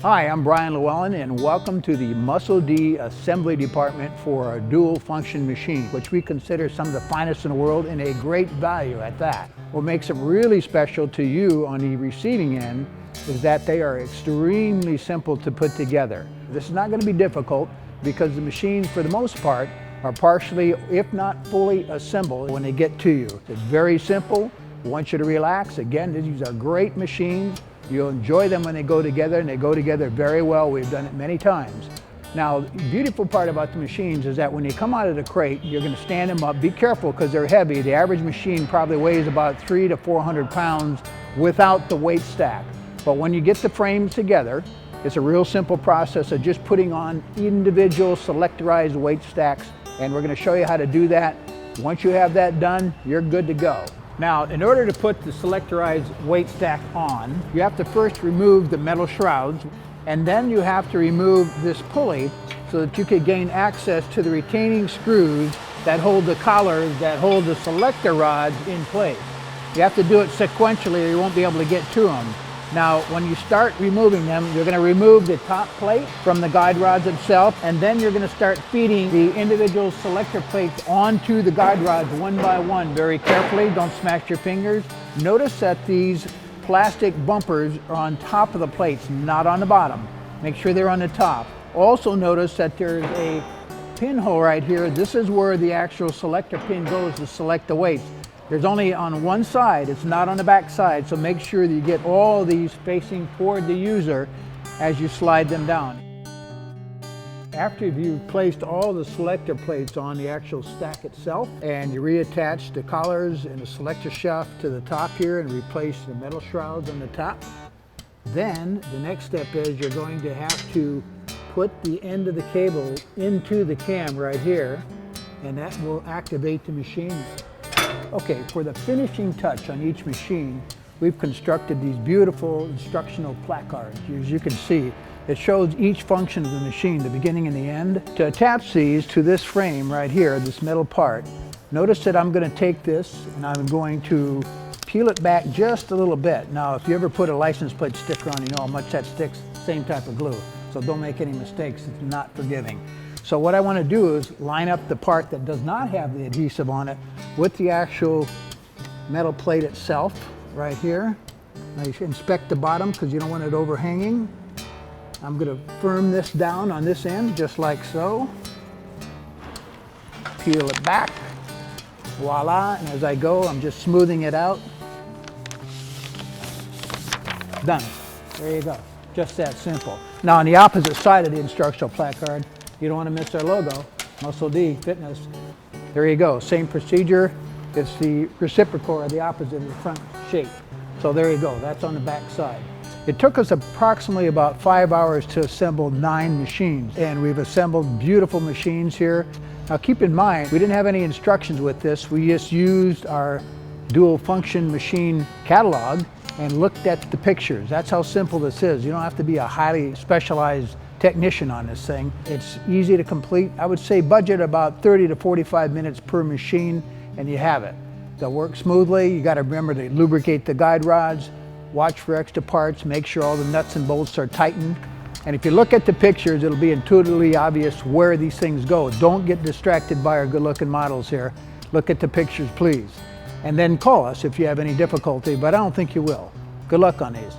Hi, I'm Brian Lewallen and welcome to the MuscleD assembly department for a dual function machine, which we consider some of the finest in the world and a great value at that. What makes them really special to you on the receiving end is that they are extremely simple to put together. This is not going to be difficult because the machines, for the most part, are partially, if not fully, assembled when they get to you. It's very simple. I want you to relax. Again, these are great machines. You'll enjoy them when they go together, and they go together very well. We've done it many times. Now, the beautiful part about the machines is that when you come out of the crate, you're going to stand them up. Be careful because they're heavy. The average machine probably weighs about 300 to 400 pounds without the weight stack. But when you get the frames together, it's a real simple process of just putting on individual selectorized weight stacks, and we're going to show you how to do that. Once you have that done, you're good to go. Now, in order to put the selectorized weight stack on, you have to first remove the metal shrouds, and then you have to remove this pulley so that you can gain access to the retaining screws that hold the collars, that hold the selector rods in place. You have to do it sequentially or you won't be able to get to them. Now, when you start removing them, you're going to remove the top plate from the guide rods itself, and then you're going to start feeding the individual selector plates onto the guide rods one by one very carefully. Don't smash your fingers. Notice that these plastic bumpers are on top of the plates, not on the bottom. Make sure they're on the top. Also notice that there's a pinhole right here. This is where the actual selector pin goes to select the weights. There's only on one side, it's not on the back side, so make sure that you get all these facing toward the user as you slide them down. After you've placed all the selector plates on the actual stack itself, and you reattach the collars and the selector shaft to the top here and replace the metal shrouds on the top, then the next step is you're going to have to put the end of the cable into the cam right here, and that will activate the machine. Okay, for the finishing touch on each machine, we've constructed these beautiful instructional placards. As you can see, it shows each function of the machine, the beginning and the end. To attach these to this frame right here, this metal part, notice that I'm going to take this and I'm going to peel it back just a little bit. Now, if you ever put a license plate sticker on, you know how much that sticks, same type of glue. So don't make any mistakes, it's not forgiving. So what I want to do is line up the part that does not have the adhesive on it with the actual metal plate itself right here. Now you should inspect the bottom because you don't want it overhanging. I'm going to firm this down on this end just like so. Peel it back. Voila, and as I go I'm just smoothing it out. Done. There you go. Just that simple. Now on the opposite side of the instructional placard, you don't want to miss our logo, MuscleD Fitness. There you go, same procedure. It's the reciprocal or the opposite of the front shape. So there you go, that's on the back side. It took us approximately about 5 hours to assemble 9 machines, and we've assembled beautiful machines here. Now keep in mind, we didn't have any instructions with this. We just used our dual function machine catalog and looked at the pictures. That's how simple this is. You don't have to be a highly specialized technician on this thing. It's easy to complete. I would say budget about 30 to 45 minutes per machine and you have it. They'll work smoothly. You got to remember to lubricate the guide rods, watch for extra parts, make sure all the nuts and bolts are tightened. And if you look at the pictures, it'll be intuitively obvious where these things go. Don't get distracted by our good-looking models here. Look at the pictures, please. And then call us if you have any difficulty, but I don't think you will. Good luck on these.